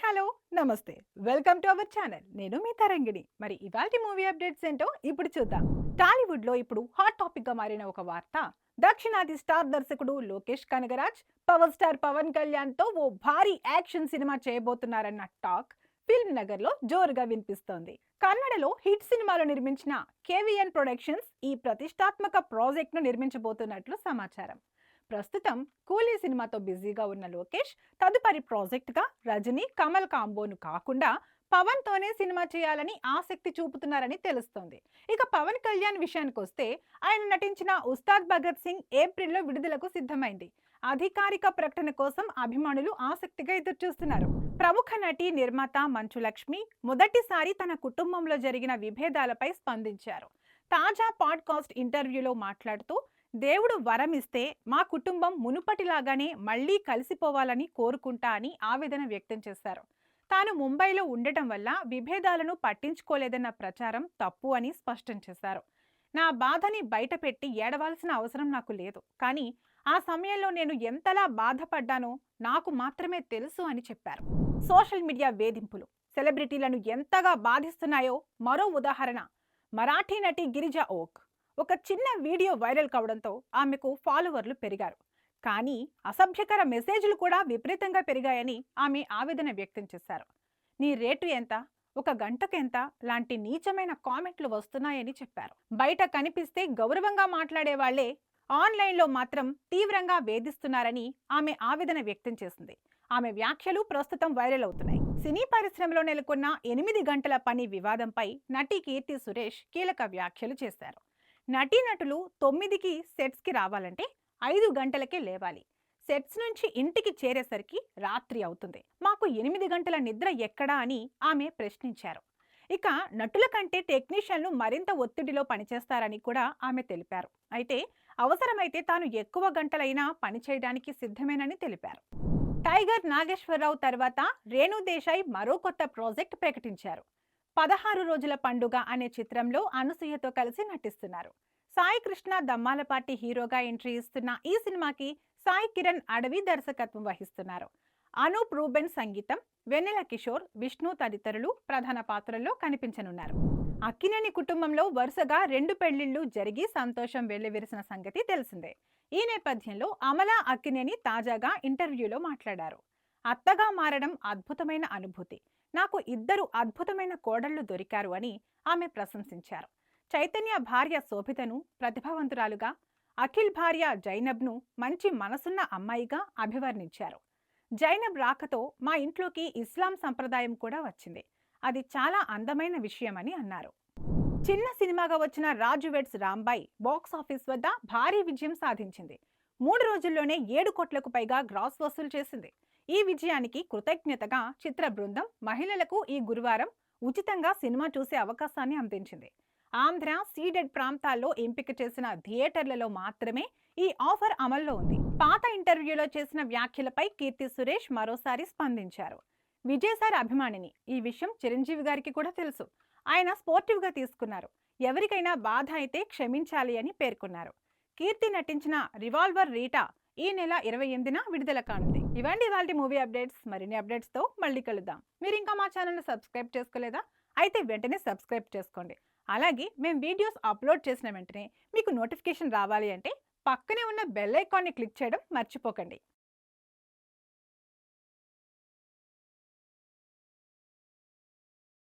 Hello, నమస్తే. Welcome to our channel. నేను మీ తరంగిణి. మరి ఇవాల్టి మూవీ అప్డేట్స్ ఏంటో ఇప్పుడు చూద్దాం. టాలీవుడ్‌లో ఇప్పుడు హాట్ టాపిక్‌గా మారిన ఒక వార్త. దక్షిణాది స్టార్ దర్శకుడు లోకేష్ కనగరాజ్, పవర్ స్టార్ పవన్ కళ్యాణ్‌తో ఓ భారీ యాక్షన్ సినిమా చేయబోతున్నారన్న టాక్ ఫిల్మ్ నగర్‌లో జోరుగా వినిపిస్తోంది. కన్నడలో హిట్ సినిమాలు నిర్మించిన కేవీఎన్ ప్రొడక్షన్స్ ఈ ప్రతిష్టాత్మక ప్రాజెక్ట్‌ను నిర్మించబోతున్నట్లు సమాచారం. ప్రస్తుతం కూలీ సినిమాతో బిజీగా ఉన్న లోకేష్ తదుపరి ప్రాజెక్టుగా రజనీ కమల్ కాంబోను కాకుండా పవన్ తోనే సినిమా చేయాలని ఆసక్తి చూపుతున్నారని తెలుస్తోంది. ఇక పవన్ కళ్యాణ్ విషయానికి వస్తే ఆయన నటించిన ఉస్తాద్ భగత్ సింగ్ ఏప్రిల్లో విడుదలకు సిద్ధమైంది. అధికారిక ప్రకటన కోసం అభిమానులు ఆసక్తిగా ఎదురుచూస్తున్నారు. ప్రముఖ నటి నిర్మాత మంచు లక్ష్మి మొదటిసారి తన కుటుంబంలో జరిగిన విభేదాలపై స్పందించారు. తాజా పాడ్కాస్ట్ ఇంటర్వ్యూలో మాట్లాడుతూ దేవుడు వరమిస్తే మా కుటుంబం మునుపటిలాగానే మళ్లీ కలిసిపోవాలని కోరుకుంటా అని ఆవేదన వ్యక్తం చేశారు. తాను ముంబైలో ఉండటం వల్ల విభేదాలను పట్టించుకోలేదన్న ప్రచారం తప్పు అని స్పష్టం చేశారు. నా బాధని బయటపెట్టి ఏడవాల్సిన అవసరం నాకు లేదు, కానీ ఆ సమయంలో నేను ఎంతలా బాధపడ్డానో నాకు మాత్రమే తెలుసు అని చెప్పారు. సోషల్ మీడియా వేధింపులు సెలబ్రిటీలను ఎంతగా బాధిస్తున్నాయో మరో ఉదాహరణ మరాఠీ నటి గిరిజా ఓక్. ఒక చిన్న వీడియో వైరల్ కావడంతో ఆమెకు ఫాలోవర్లు పెరిగారు. కానీ అసభ్యకర మెసేజ్లు కూడా విపరీతంగా పెరిగాయని ఆమె ఆవేదన వ్యక్తం చేశారు. నీ రేటు ఎంత, ఒక గంటకు ఎంత లాంటి నీచమైన కామెంట్లు వస్తున్నాయని చెప్పారు. బయట కనిపిస్తే గౌరవంగా మాట్లాడే వాళ్లే ఆన్లైన్లో మాత్రం తీవ్రంగా వేధిస్తున్నారని ఆమె ఆవేదన వ్యక్తం చేసింది. ఆమె వ్యాఖ్యలు ప్రస్తుతం వైరల్ అవుతున్నాయి. సినీ పరిశ్రమలో నెలకొన్న 8 గంటల పని వివాదంపై నటి కీర్తి సురేష్ కీలక వ్యాఖ్యలు చేశారు. నటీనటులు 9కి సెట్స్కి రావాలంటే 5 గంటలకే లేవాలి. సెట్స్ నుంచి ఇంటికి చేరేసరికి రాత్రి అవుతుంది. మాకు 8 గంటల నిద్ర ఎక్కడా అని ఆమె ప్రశ్నించారు. ఇక నటుల కంటే టెక్నీషియన్లు మరింత ఒత్తిడిలో పనిచేస్తారని కూడా ఆమె తెలిపారు. అయితే అవసరమైతే తాను ఎక్కువ గంటలైనా పనిచేయడానికి సిద్ధమేనని తెలిపారు. టైగర్ నాగేశ్వరరావు తర్వాత రేణు దేశాయ్ మరో కొత్త ప్రాజెక్ట్ ప్రకటించారు. 16 రోజుల పండుగ అనే చిత్రంలో అనసూయతో కలిసి నటిస్తున్నారు. సాయి కృష్ణ దమ్మాలపాటి హీరోగా ఎంట్రీ ఇస్తున్న ఈ సినిమాకి సాయి కిరణ్ అడవి దర్శకత్వం వహిస్తున్నారు. అనూప్ రూబెన్ సంగీతం, వెన్నెల కిషోర్, విష్ణు తదితరులు ప్రధాన పాత్రల్లో కనిపించనున్నారు. అక్కినేని కుటుంబంలో వరుసగా 2 పెళ్లిళ్లు జరిగి సంతోషం వెల్లివిరిసిన సంగతి తెలిసిందే. ఈ నేపథ్యంలో అమల అక్కినేని తాజాగా ఇంటర్వ్యూలో మాట్లాడారు. అత్తగా మారడం అద్భుతమైన అనుభూతి, నాకు 2 అద్భుతమైన కోడళ్లు దొరికారు అని ఆమె ప్రశంసించారు. చైతన్య భార్య శోభితను ప్రతిభావంతురాలుగా, అఖిల్ భార్య జైనబ్ను మంచి మనసున్న అమ్మాయిగా అభివర్ణించారు. జైనబ్ రాకతో మా ఇంట్లోకి ఇస్లాం సంప్రదాయం కూడా వచ్చింది, అది చాలా అందమైన విషయమని అన్నారు. చిన్న సినిమాగా వచ్చిన రాజు వెడ్స్ రాంబాయ్ బాక్స్ ఆఫీస్ వద్ద భారీ విజయం సాధించింది. 3 రోజుల్లోనే 7 కోట్లకు పైగా గ్రాస్ వసూలు చేసింది. ఈ విజయానికి కృతజ్ఞతగా చిత్ర బృందం మహిళలకు ఈ గురువారం ఉచితంగా సినిమా చూసే అవకాశాన్ని అందించింది. ఆంధ్ర, సీడెడ్ ప్రాంతాల్లో ఎంపిక చేసిన థియేటర్లలో మాత్రమే ఈ ఆఫర్ అమల్లో ఉంది. పాత ఇంటర్వ్యూలో చేసిన వ్యాఖ్యలపై కీర్తి సురేష్ మరోసారి స్పందించారు. విజయ్ సార్ అభిమానిని, ఈ విషయం చిరంజీవి గారికి కూడా తెలుసు. ఆయన స్పోర్టివ్గా తీసుకున్నారు. ఎవరికైనా బాధ అయితే క్షమించాలి అని పేర్కొన్నారు. కీర్తి నటించిన రివాల్వర్ రీటా ఈ నెల 28న విడుదల కానుంది. ఇవండి ఇవాల్టి మూవీ అప్డేట్స్. మరిన్ని అప్డేట్స్తో మళ్ళీ కలుద్దాం. మీరు ఇంకా మా ఛానల్ని సబ్స్క్రైబ్ చేసుకోలేదా? అయితే వెంటనే సబ్స్క్రైబ్ చేసుకోండి. అలాగే మేము వీడియోస్ అప్లోడ్ చేసిన వెంటనే మీకు నోటిఫికేషన్ రావాలి అంటే పక్కనే ఉన్న బెల్ ఐకాన్ని క్లిక్ చేయడం మర్చిపోకండి.